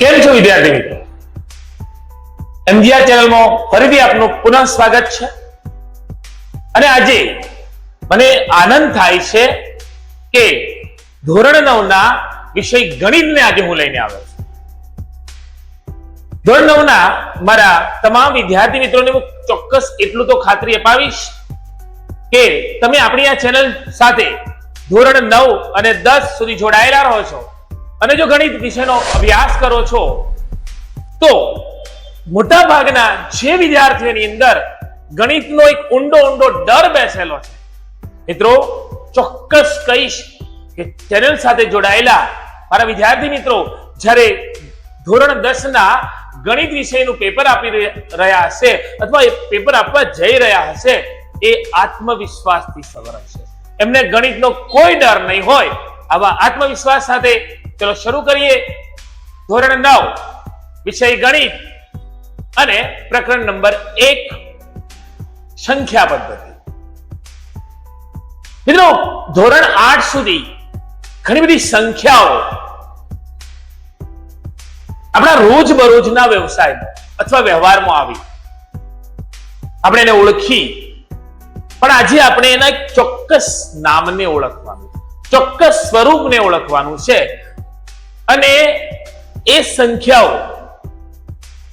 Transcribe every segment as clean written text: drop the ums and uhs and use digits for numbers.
કેમ છો વિદ્યાર્થી મિત્રો? એમજીઆર ચેનલમાં ફરીથી આપનું પુનઃ સ્વાગત છે. અને આજે મને આનંદ થાય છે કે ધોરણ 9 ના વિષય ગણિતને આજે હું લઈને આવ્યો છું. ધોરણ 9 ના મારા તમામ વિદ્યાર્થી મિત્રોને હું ચોક્કસ એટલું તો ખાતરી અપાવીશ કે તમે આપણી આ ચેનલ સાથે ધોરણ 9 અને 10 સુધી જોડાયેલા રહો છો અને જો ગણિત વિષયનો અભ્યાસ કરો છો તો મોટા ભાગના જે વિદ્યાર્થીઓની અંદર ગણિતનો એક ઊંડો ડર બેસેલો છે, મિત્રો ચોક્કસ કહીશ કે ચેનલ સાથે જોડાયેલા મારા વિદ્યાર્થી મિત્રો જ્યારે ધોરણ 10 ના ગણિત વિષયનું પેપર આપી રહ્યા હશે અથવા એ પેપર આપવા જઈ રહ્યા હશે એ આત્મવિશ્વાસથી સભર હશે. એમને ગણિતનો કોઈ ડર નહીં હોય. આવા આત્મવિશ્વાસ સાથે ચલો શરૂ કરીએ. ધોરણ 9 વિષય ગણિત અને પ્રકરણ નંબર 1 સંખ્યા પદ્ધતિ. મિત્રો ધોરણ 8 સુધી ઘણી બધી સંખ્યાઓ આપણા રોજબરોજના વ્યવસાયમાં અથવા વ્યવહારમાં આવી આપણે એને ઓળખી, પણ આજે આપણે એના એક ચોક્કસ નામને ઓળખવાનું, ચોક્કસ સ્વરૂપને ઓળખવાનું છે. અને એ સંખ્યાઓ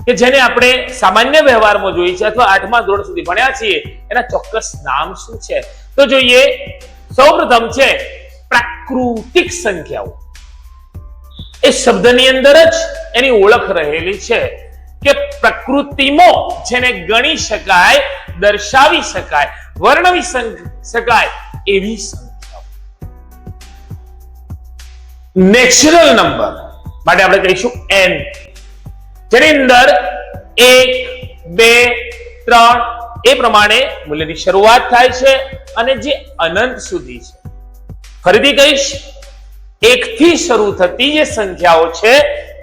કે જેને આપણે સામાન્ય વ્યવહારમાં જોઈએ છે અથવા 8મા ધોરણ સુધી ભણ્યા છીએ એના ચોક્કસ નામ શું છે તો જોઈએ. સૌપ્રથમ છે પ્રાકૃતિક સંખ્યાઓ. એ શબ્દની અંદર જ એની ઓળખ રહેલી છે કે પ્રકૃતિમાં જેને ગણી શકાય, દર્શાવી શકાય, વર્ણવી શકાય એવી સંખ્યાઓ. નેચરલ નંબર માટે આપણે કહીશું n, જેની અંદર 1, 2, 3 એ પ્રમાણે મૂલ્યની શરૂઆત થાય છે અને જે અનંત સુધી છે. ફરીથી કહીશ, 1 થી શરૂ થતી જે સંખ્યાઓ છે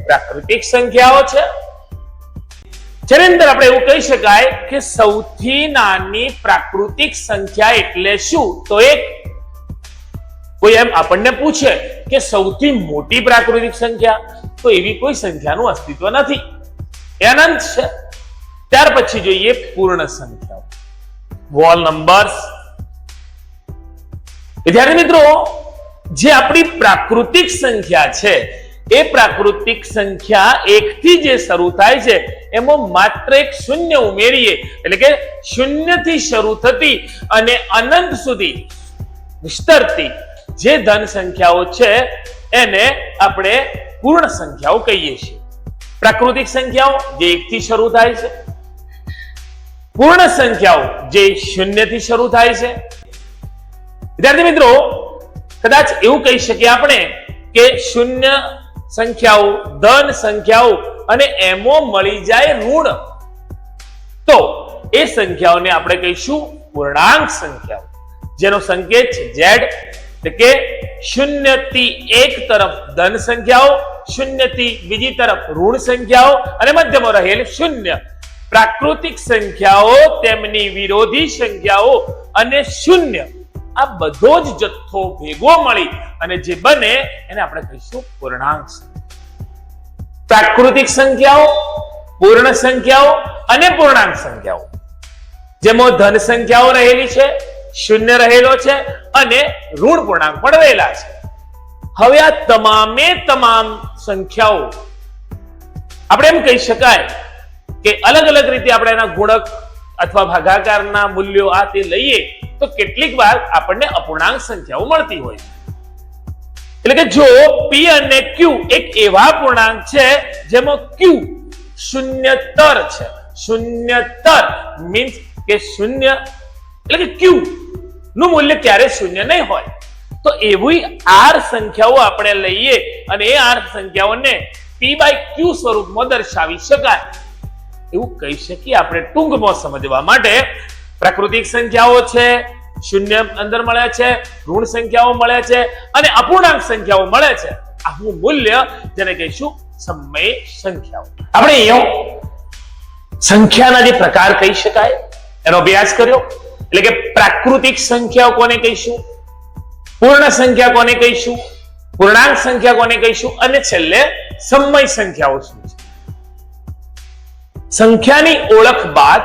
પ્રાકૃતિક સંખ્યાઓ છે, જેની અંદર આપણે એવું કહી શકાય કે સૌથી નાની પ્રાકૃતિક સંખ્યા એટલે શું? તો એક કોઈ એમ આપણને પૂછે કે સૌથી મોટી પ્રાકૃતિક સંખ્યા, તો એવી કોઈ સંખ્યાનું અસ્તિત્વ નથી, એ અનંત છે. ત્યાર પછી જોઈએ પૂર્ણ સંખ્યાઓ, હોલ નંબર્સ. વિદ્યાર્થી મિત્રો, જે આપણી પ્રાકૃતિક સંખ્યા છે એ પ્રાકૃતિક સંખ્યા 1 થી જે શરૂ થાય છે એમાં માત્ર એક શૂન્ય ઉમેરીએ એટલે કે શૂન્ય થી શરૂ થતી અને અનંત સુધી વિસ્તરતી જે ધન સંખ્યાઓ છે એને આપણે પૂર્ણ સંખ્યાઓ કહીએ છીએ. પ્રાકૃતિક સંખ્યાઓ જે 1 થી શરૂ થાય છે, પૂર્ણ સંખ્યાઓ જે શૂન્ય થી શરૂ થાય છે. વિદ્યાર્થી મિત્રો, કદાચ એવું કહી શકીએ આપણે કે શૂન્ય સંખ્યાઓ, ધન સંખ્યાઓ અને એમો મળી જાય ઋણ, તો એ સંખ્યાઓને આપણે કહીશું પૂર્ણાંક સંખ્યાઓ, જેનો સંકેત છે z. એટલે કે 0 થી 1 તરફ ધન સંખ્યાઓ, 0 થી બીજી તરફ ઋણ સંખ્યાઓ અને મધ્યમાં રહેલ શૂન્ય. પ્રાકૃતિક સંખ્યાઓ, તેમની વિરોધી સંખ્યાઓ અને શૂન્ય, આ બધો જ જથ્થો ભેગો મળી અને જે બને એને આપણે કહીશું પૂર્ણાંક સંખ્યા. પ્રાકૃતિક સંખ્યાઓ, પૂર્ણ સંખ્યાઓ અને પૂર્ણાંક સંખ્યાઓ, જેમાં ધન સંખ્યાઓ રહેલી છે, શૂન્ય રહેલો છે અને ઋણ પૂર્ણાંક પણ રહેલા છે. હવે આ તમામે તમામ સંખ્યાઓ આપણે એમ કહી શકાય કે અલગ અલગ રીતે આપણે એના ગુણક અથવા ભાગાકારના મૂલ્યો આ તે લઈએ તો કેટલીક વાર આપણને અપૂર્ણાંક સંખ્યાઓ મળતી હોય છે. એટલે કે જો p અને q એક એવા પૂર્ણાંક છે જેમાં q શૂન્યતર છે, શૂન્યતર મીન્સ કે શૂન્ય એટલે કે q નું મૂલ્ય ક્યારે શૂન્ય નહીં હોય, તો એવી r સંખ્યાઓ આપણે લઈએ અને એ r સંખ્યાઓને p/q સ્વરૂપમાં દર્શાવી શકાય એવું કહી શકીએ આપણે. ટૂંકમાં સમજવા માટે પ્રાકૃતિક સંખ્યાઓ છે, શૂન્ય અંદર મળે છે, ઋણ સંખ્યાઓ મળે છે અને અપૂર્ણાંક સંખ્યાઓ મળે છે. આનું મૂલ્ય જેને કહીશું સમય સંખ્યાઓ. આપણે અહીંયા સંખ્યાના જે પ્રકાર કહી શકાય એનો અભ્યાસ કર્યો. એટલે કે પ્રાકૃતિક સંખ્યાઓ કોને કહીશું, પૂર્ણ સંખ્યા કોને કહીશું, પૂર્ણાંક સંખ્યા કોને કહીશું અને છેલ્લે સમય સંખ્યાઓ શું છે? સંખ્યાની ઓળખ બાદ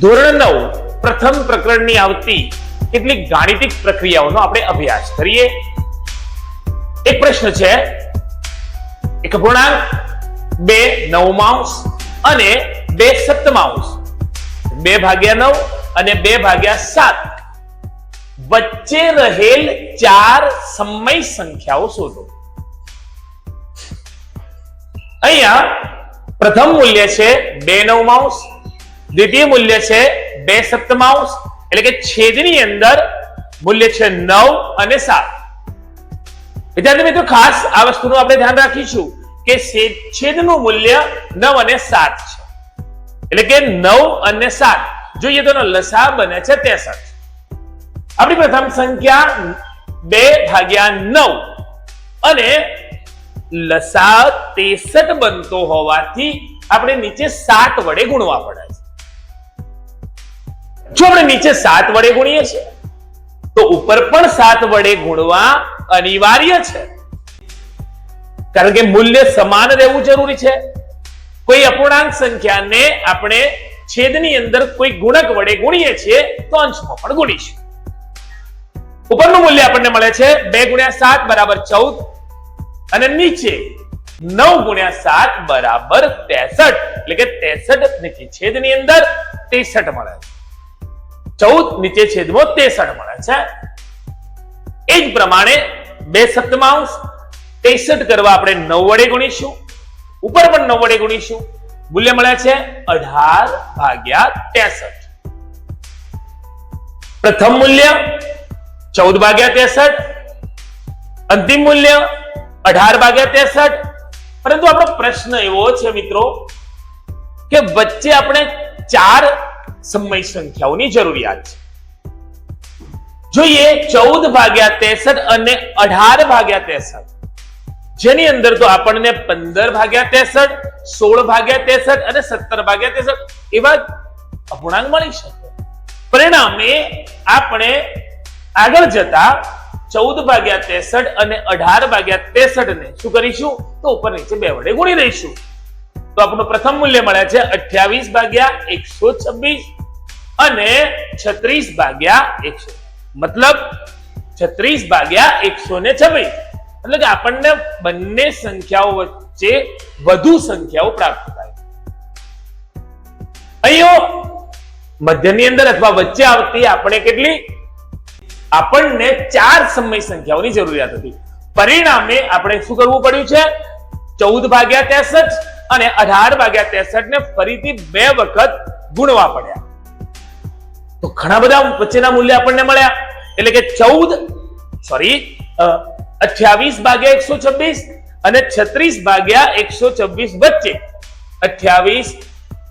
ધોરણ 9 પ્રથમ પ્રકરણની આવતી કેટલીક ગાણિતિક પ્રક્રિયાઓનો આપણે અભ્યાસ કરીએ. એક પ્રશ્ન છે, એક અપૂર્ણાંક 2 નવમાંશ અને 2 સપ્તમાંશ, 2/9 અને 2/7 વચ્ચે રહેલ 4 સમય સંખ્યાઓ શોધો. અહીંયા પ્રથમ મૂલ્ય છે 2 નવમાંશ, દ્વિતીય મૂલ્ય છે 2 સપ્તમાંશ, એટલે કે છેદની અંદર મૂલ્ય છે 9 અને 7. વિદ્યાર્થી મિત્રો, ખાસ આ વસ્તુનું આપણે ધ્યાન રાખીશું કે છેદનું મૂલ્ય 9 અને 7 છે, એટલે કે 9 અને 7 જોઈએ તો લસા બને છે 63. આપણી પ્રથમ સંખ્યા 2/9 અને લસા 63 બનતો હોવાથી આપણે નીચે 7 વડે ગુણવા પડે છે. જો આપણે નીચે 7 વડે ગુણીએ છીએ તો ઉપર પણ 7 વડે ગુણવા અનિવાર્ય છે, કારણ કે મૂલ્ય સમાન રહેવું જરૂરી છે. કોઈ અપૂર્ણાંક સંખ્યાને આપણે છેદની અંદર કોઈ ગુણક વડે ગુણીએ છીએ તો અંશમાં પણ ગુણીશું. ઉપરનું મૂલ્ય આપણને મળે છે 2 × 7 = 14 અને નીચે 9 × 7 = 63, એટલે કે 63 નીચે છેદની અંદર 63 મળે છે, 14 નીચે છેદમાં 63 મળે છે. એ જ પ્રમાણે 2 સપ્તમાંશ 63 કરવા આપણે 9 વડે ગુણીશું, ઉપર પણ 9 વડે ગુણીશું, મૂલ્ય મળે છે 18/63. પ્રથમ મૂલ્ય 14/63, અંતિમ મૂલ્ય 18/63. પરંતુ આપણો પ્રશ્ન એવો છે મિત્રો કે વચ્ચે આપણે 4 સમય સંખ્યાઓની જરૂરિયાત છે. જોઈએ 14/63 અને 18/63, જેની અંદર તો આપણને 15/63, 16/63 અને 17/63 એવા અપૂર્ણાંક મળી શકે. પરિણામે આપણે આગળ જતા 14/63 અને 18/63 ને શું કરીશું તો ઉપર નીચે 2 વડે ગુણી દઈશું. તો આપણું પ્રથમ મૂલ્ય મળે છે 28/126 અને 36/100, મતલબ 36/126, એટલે કે આપણને બંને સંખ્યાઓ વચ્ચે વધુ સંખ્યાઓ પ્રાપ્ત થાય. અહીંયા મધ્યની અંદર અથવા વચ્ચે આવતી આપણને 4 સમય સંખ્યાઓની જરૂરિયાત હતી. પરિણામે આપણે શું કરવું પડ્યું છે? 14/63 અને 18/63 ને ફરીથી 2 વખત ગુણવા પડ્યા. તો ઘણા બધા વચ્ચેના મૂલ્ય આપણને મળ્યા, એટલે કે 28/126 અને 36/126 વચ્ચે 28,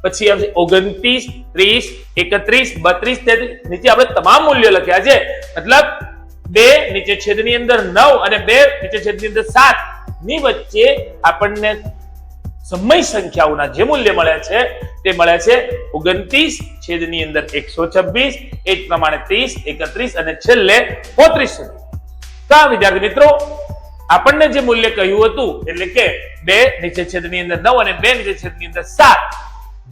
પછી 29, 30, 31, 32, 33 નીચે આપણે તમામ મૂલ્યો લખ્યા છે. મતલબ 2 નીચે છેદની અંદર 9 અને 2 નીચે છેદની અંદર 7 ની વચ્ચે આપણને સમય સંખ્યાઓના જે મૂલ્ય મળે છે તે મળે છે 29 છેદની અંદર 126, એ જ પ્રમાણે 30, 31 અને છેલ્લે 35 સુધી. તો વિદ્યાર્થી મિત્રો, આપણને જે મૂલ્ય કહ્યું હતું, એટલે કે 2 નીચે છેદની અંદર 9 અને 2 નીચે છેદની અંદર 7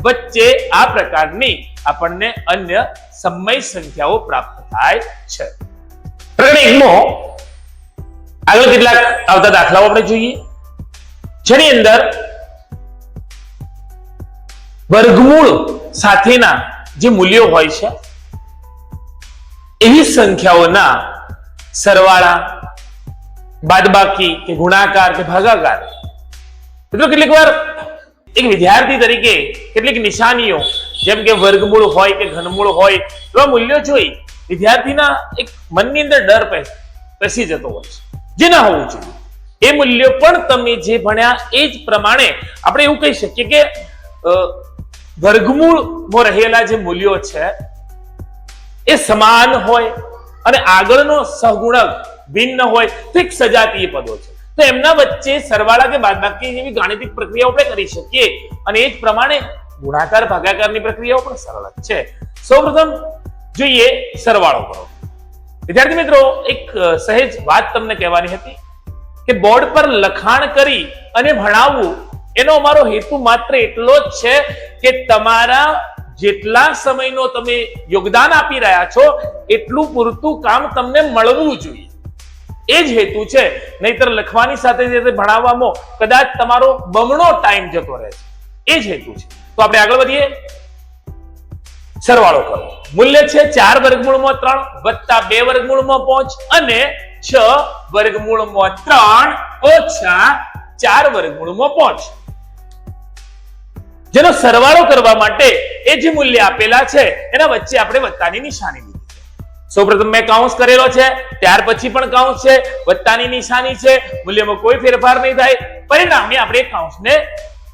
વચ્ચે આ પ્રકારની આપણને અન્ય સમય સંખ્યાઓ પ્રાપ્ત થાય છે. પ્રકરણ 1 આગળ કેટલાક આવતા દાખલાઓ આપણે જોઈએ, જેની અંદર વર્ગમૂળ સાથેના જે મૂલ્યો હોય છે એવી સંખ્યાઓના સરવાળા, બાદબાકી કે ગુણાકાર કે ભાગાકાર. મિત્રો, કેટલીક વાર એક વિદ્યાર્થી તરીકે કેટલીક નિશાનીઓ, જેમ કે વર્ગમૂળ હોય કે ઘનમૂળ હોય, એવા મૂલ્યો જોઈ વિદ્યાર્થીના એક મનની અંદર ડર પેસી જતો હોય છે, જે ના હોવું જોઈએ. એ મૂલ્યો પણ તમે જે ભણ્યા એ જ પ્રમાણે આપણે એવું કહી શકીએ કે વર્ગમૂળમાં રહેલા જે મૂલ્યો છે એ સમાન હોય અને આગળનો સહગુણક ભિન્ન હોય તો એક સજાતીય પદો છે. તો એમના વચ્ચે સરવાળા કે બાદબાકી જેવી ગાણિતિક પ્રક્રિયાઓ આપણે કરી શકીએ, અને એ જ પ્રમાણે ગુણાકાર ભાગાકારની પ્રક્રિયાઓ પણ સરળ છે. સૌપ્રથમ જોઈએ સરવાળો કરો. વિદ્યાર્થી મિત્રો, એક સહેજ વાત તમને કહેવાની હતી કે બોર્ડ પર લખાણ કરી અને ભણાવવું એનો અમારો હેતુ માત્ર એટલો જ છે કે તમારા જેટલા સમયનો તમે યોગદાન આપી રહ્યા છો એટલું પૂરતું કામ તમને મળવું જોઈએ, એ જ હેતુ છે. નહીતર લખવાની સાથે ભણાવવામાં કદાચ તમારો બમણો ટાઈમ જતો રહે છે, એ જ હેતુ છે. તો આપણે આગળ વધીએ. સરવાળો કરો. મૂલ્ય છે 4 વર્ગમૂળમાં 3 વત્તા 2 વર્ગમૂળમાં 5 અને 6 વર્ગમૂળમાં 3 ઓછા 4 વર્ગમૂળમાં 5. જેનો સરવાળો કરવા માટે એ જે મૂલ્ય આપેલા છે એના વચ્ચે આપણે વત્તાની નિશાની લીધી છે. સૌપ્રથમ મેં કાઉન્સ કરેલો છે, ત્યાર પછી પણ કાઉન્સ છે, વત્તાની નિશાની છે, મૂલ્યમાં કોઈ ફેરફાર નહીં થાય. પરિણામે આપણે કાઉન્સને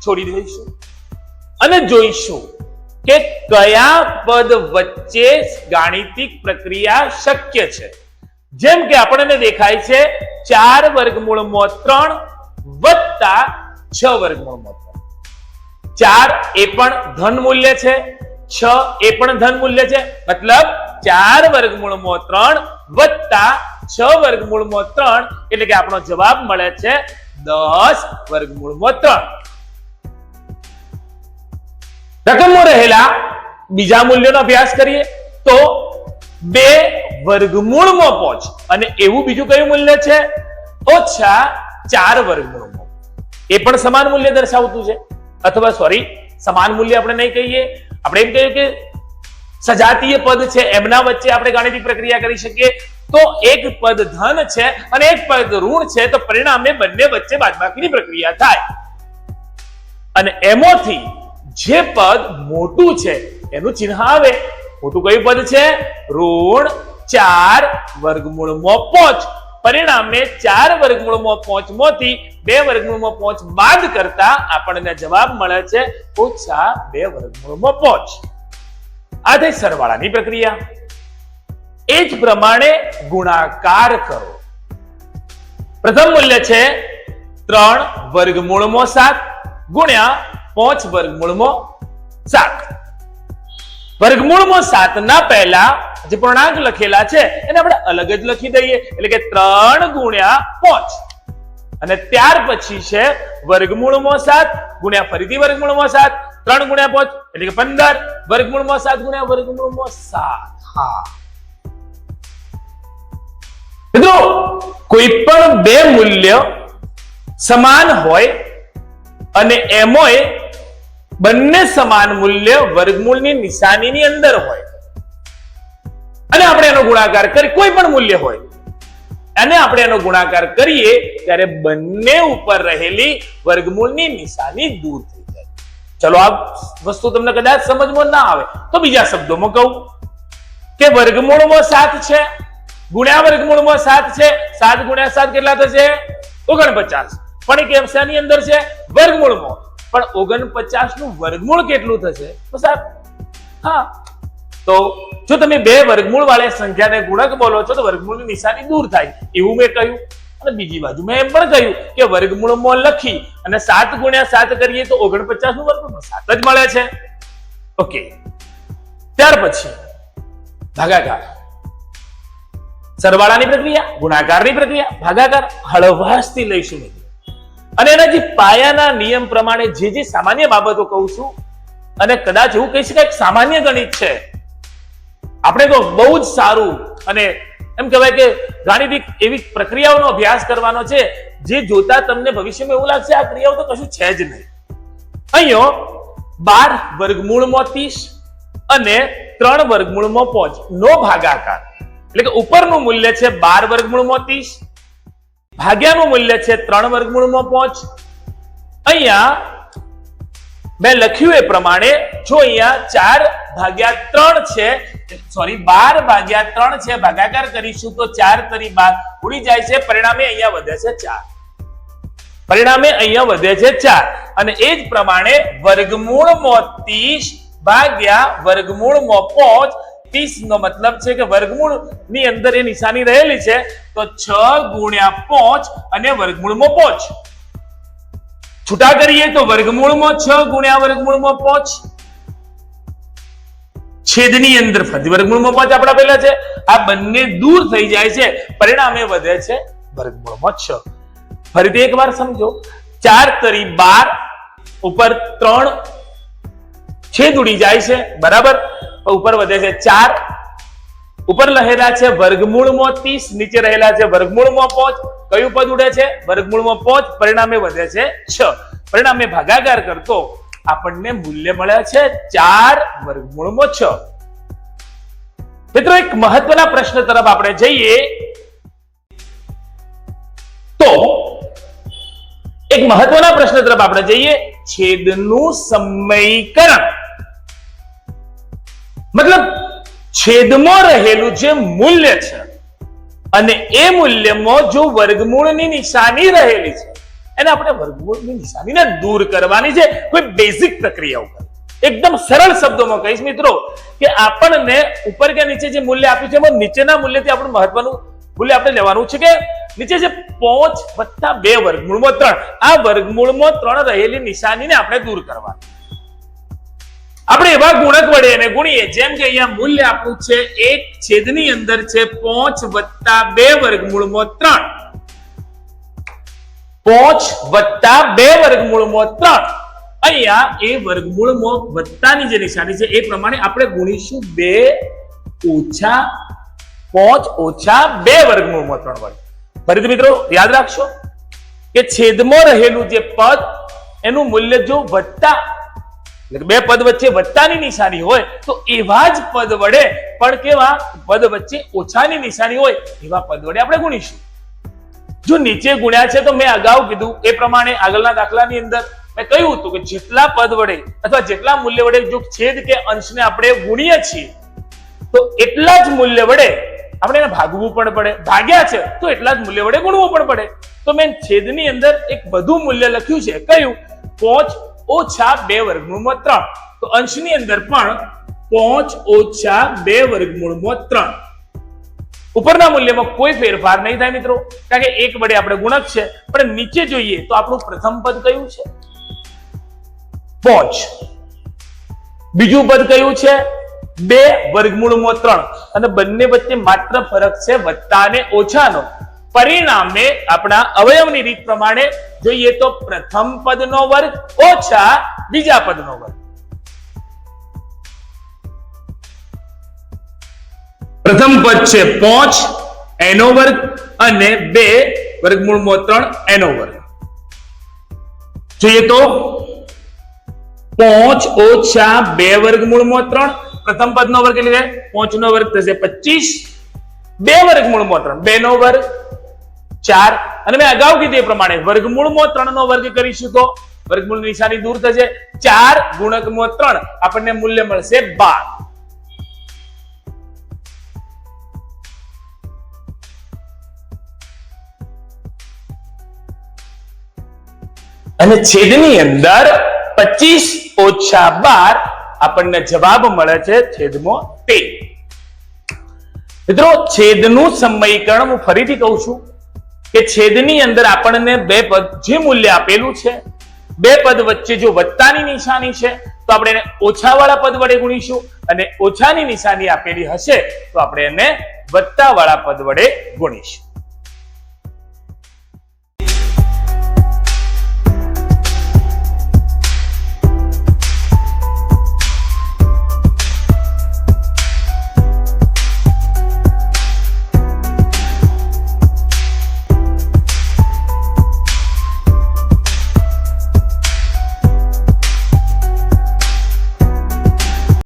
છોડી દઈશું અને જોઈશું કે કયા પદ વચ્ચે ગાણિતિક પ્રક્રિયા શક્ય છે. જેમ કે આપણને દેખાય છે 4 વર્ગમૂળમાં 3 વત્તા 6 વર્ગમૂળમાં 3. 4 એ પણ ધન મૂલ્ય છે, 6 એ પણ ધન મૂલ્ય છે, મતલબ 4 વર્ગમૂળમાં 3 વત્તા 6 વર્ગમૂળમાં 3 એટલે કે આપણો જવાબ મળે છે 10 વર્ગમૂળમાં 3. રકમમાં રહેલા બીજા મૂલ્યનો અભ્યાસ કરીએ તો 2 વર્ગમૂળમાં 5 અને એવું બીજું કયું મૂલ્ય છે ઓછા 4 વર્ગમૂળમાં. એ પણ સમાન મૂલ્ય દર્શાવતું છે, અથવા સોરી સમાન મૂલ્ય આપણે નહીં કહીએ, આપણે એમ કહીએ કે સજાતીય પદ છે એમના વચ્ચે આપણે ગાણિતિક પ્રક્રિયા કરી શકીએ. તો એક પદ ધન છે અને એક પદ ઋણ છે, તો પરિણામે બંને વચ્ચે બાદબાકીની પ્રક્રિયા થાય અને એમાંથી જે પદ મોટું છે એનું ચિહ્ન આવે. મોટું કયું પદ છે? ઋણ 4 વર્ગમૂળમાં 5. પરિણામે 4 વર્ગમૂળમાં 5 માંથી 2 વર્ગમૂળમાં 5 બાદ કરતા આપણને જવાબ મળે છે ઓછા 2 વર્ગમૂળમાં 5. આ થઈ સરવાળાની પ્રક્રિયા. એ જ પ્રમાણે ગુણાકાર કરો. પ્રથમ મૂલ્ય છે 3 વર્ગમૂળમાં 7 ગુણ્યા 5 વર્ગમૂળમાં 7. વર્ગમૂળમાં 7 ના પહેલા જે પૂર્ણાંક લખેલા છે એને આપણે અલગ જ લખી દઈએ, એટલે કે 3 ગુણ્યા 5 અને ત્યાર પછી છે વર્ગમૂળમાં 7 ગુણ્યા ફરીથી વર્ગમૂળમાં 7, 3 ગુણ્યા 5 એટલે કે 15 વર્ગમૂળમાં 7 ગુણ્યા વર્ગમૂળમાં 7. હા મિત્રો, કોઈ પણ બે મૂલ્ય સમાન હોય અને એમોય બંને સમાન મૂલ્ય વર્ગમૂળની નિશાનીની અંદર હોય અને આપણે એનો ગુણાકાર કરી કોઈ પણ મૂલ્ય હોય અને આપણે એનો ગુણાકાર કરીએ ત્યારે બંને ઉપર રહેલી વર્ગમૂળની નિશાની દૂર થઈ જાય. ચલો આ વસ્તુ તમને કદાચ સમજમાં ના આવે તો બીજા શબ્દોમાં કહું કે વર્ગમૂળમાં 7 છે ગુણ્યા વર્ગમૂળમાં 7 છે, 7 ગુણ્યા 7 કેટલા થશે? 49. પણ એ કેમસાની અંદર છે? વર્ગમૂળમાં. પણ 49 નું વર્ગમૂળ કેટલું થશે? તો 7. હા, તો જો તમે બે વર્ગમૂળ વાળી સંખ્યાને ગુણક બોલો છો તો વર્ગમૂળની નિશાની દૂર થાય એવું મેં કહ્યું. અને બીજી બાજુ મેં એમ પણ કહ્યું કે વર્ગમૂળમાં લખી અને 7 ગુણ્યા 7 કરીએ તો 49 નું વર્ગમૂળ 7 જ મળે છે. ઓકે, ત્યાર પછી ભાગાકાર. સરવાળાની પ્રક્રિયા, ગુણાકારની પ્રક્રિયા, ભાગાકાર હળવાશથી લઈશું અને એના જે પાયાના નિયમ પ્રમાણે જે સામાન્ય બાબતો કહું છું અને કદાચ એવું કહી શકાય કે સામાન્ય ગણિત છે, આપણે તો બહુ જ સારું અને એમ કહેવાય કે ગાણિતિક એવી પ્રક્રિયાઓનો અભ્યાસ કરવાનો છે જે જોતા તમને ભવિષ્યમાં એવું લાગશે આ ક્રિયાઓ તો કશું છે જ નહીં. અહીંયા 12 વર્ગમૂળમાં 30 અને 3 વર્ગમૂળમાં 5 નો ભાગાકાર, એટલે કે ઉપરનું મૂલ્ય છે 12 વર્ગમૂળમાં 30, ભાગ્યાનું મૂલ્ય છે 3 વર્ગમૂળમાં 5. અહીંયા મેં લખ્યું એ પ્રમાણે જો અહીંયા 4/3 છે, સોરી 12/3 છે, ભાગાકાર કરીશું તો 4 તરી 12 ઉડી જાય છે. પરિણામે અહીંયા વધે છે 4. પરિણામે અહીંયા વધે છે 4 અને એ જ પ્રમાણે વર્ગમૂળમાં 30 ભાગ્યા વર્ગમૂળમાં 5, 30 નો મતલબ છે કે વર્ગમૂળ ની અંદર એ નિશાની રહેલી છે તો 6 ગુણ્યા 5 અને વર્ગમૂળમાં 5. છૂટા કરીએ તો વર્ગમૂળમાં 6 ગુણ્યા વર્ગમૂળમાં 5, છેદની અંદર ફરી વર્ગમૂળમાં 5 આપણા પહેલા છે, આ બંને દૂર થઈ જાય છે. પરિણામે વધે છે વર્ગમૂળમાં 6. ફરીથી એકવાર સમજો, 4 તરી 12 ઉપર 3 છેદ ઉડી જાય છે, બરાબર, ઉપર વધે છે 4, ઉપર રહેલા છે વર્ગમૂળમાં 30, નીચે રહેલા છે વર્ગમૂળમાં 5. કયું પદ ઉડે છે? વર્ગમૂળમાં 5. પરિણામે વધે છે 6. પરિણામે ભાગાકાર કરતો આપણને મૂલ્ય મળે છે 4 વર્ગમૂળમાં 6. મિત્રો, એક મહત્વના પ્રશ્ન તરફ આપણે જઈએ તો એક મહત્વના પ્રશ્ન તરફ આપણે જઈએ, છેદનું સમયકરણ, મતલબ છેદમાં રહેલું જે મૂલ્ય છે અને એ મૂલ્યમાં જો વર્ગમૂળની નિશાની રહેલી છે એને આપણે વર્ગમૂળની નિશાનીને દૂર કરવાની છે કોઈ બેઝિક પ્રક્રિયા ઉપર. એકદમ સરળ શબ્દોમાં કહીશ મિત્રો કે આપણને ઉપર કે નીચે જે મૂલ્ય આપ્યું છે એમાં નીચેના મૂલ્યથી આપણું મહત્વનું મૂલ્ય આપણે લેવાનું છે કે નીચે જે 5 + 2 વર્ગમૂળમાં 3, આ વર્ગમૂળમાં 3 રહેલી નિશાનીને આપણે દૂર કરવાની. આપણે એવા ગુણક વડે એને ગુણીએ જેમ કે અહીંયા મૂલ્ય આપણું છે 1 છેદની અંદર છે 5 + 2 વર્ગમૂળમાં 3, 5 + 2 વર્ગમૂળમાં 3. અહીંયા એ વર્ગમૂળમાં વત્તાની જે નિશાની છે એ પ્રમાણે આપણે ગુણીશું 2 - 5 - 2 વર્ગમૂળમાં 3 વડે. ફરીથી મિત્રો યાદ રાખશો કે છેદમાં રહેલું જે પદ એનું મૂલ્ય જો વત્તા, એટલે બે પદ વચ્ચે વત્તાની નિશાની હોય તો એવા જ પદ વડે, પણ કેવા પદ વચ્ચે ઓછાની નિશાની હોય એવા પદ વડે આપણે ગુણીશું. જો નીચે ગુણ્યા છે તો મેં અગાઉ કીધું એ પ્રમાણે આગળના દાખલાની અંદર મેં કહ્યું હતું કે જેટલા પદ વડે અથવા જેટલા મૂલ્ય વડે જો છેદ કે અંશને આપણે ગુણીએ છીએ તો એટલા જ મૂલ્ય વડે આપણે એને ભાગવું પણ પડે, ભાગ્યા છે તો એટલા જ મૂલ્ય વડે ગુણવું પણ પડે. તો મેં છેદની અંદર એક વધુ મૂલ્ય લખ્યું છે, કયું? 5 - 2 વર્ગમૂળમાં 3. તો અંશની અંદર પણ 5 - 2 વર્ગમૂળમાં 3. ઉપરના મૂલ્યમાં કોઈ ફેરફાર નહીં થાય મિત્રો, કારણ કે એક વડે આપણે ગુણક છે. પણ નીચે જોઈએ તો આપણું પ્રથમ પદ કયું છે? 5. બીજું પદ કયું છે? 2 વર્ગમૂળમાં 3. અને બંને વચ્ચે માત્ર ફરક છે વત્તા અને ઓછાનો. પરિણામે આપણા અવયવની રીત પ્રમાણે જોઈએ તો પ્રથમ પદનો વર્ગ ઓછા બીજા પદનો વર્ગ. પ્રથમ પદ છે 5 એનો વર્ગ અને 2 વર્ગમૂળમાં 3 એનો વર્ગ. જોઈએ તો 5 - 2 વર્ગમૂળમાં 3, પ્રથમ પદનો વર્ગ એટલે 5 નો વર્ગ થશે 25, 2 વર્ગમૂળમાં 3, 2 નો વર્ગ 4, અને મેં અગાઉ કીધું એ પ્રમાણે વર્ગમૂળમાં 3 નો વર્ગ કરીશું તો વર્ગમૂળની નિશાની દૂર થશે. 4 ગુણકમાં 3 આપણને મૂલ્ય મળશે 12. અને છેદની અંદર 25 - 12 આપણને જવાબ મળે છે છેદમાં 13. મિત્રો, છેદનું સમીકરણ હું ફરીથી કહું છું કે છેદની અંદર આપણને બે પદ જે મૂલ્ય આપેલું છે, બે પદ વચ્ચે જો વત્તાની નિશાની છે તો આપણે એને ઓછાવાળા પદ વડે ગુણીશું, અને ઓછાની નિશાની આપેલી હશે તો આપણે એને વત્તાવાળા પદ વડે ગુણીશું.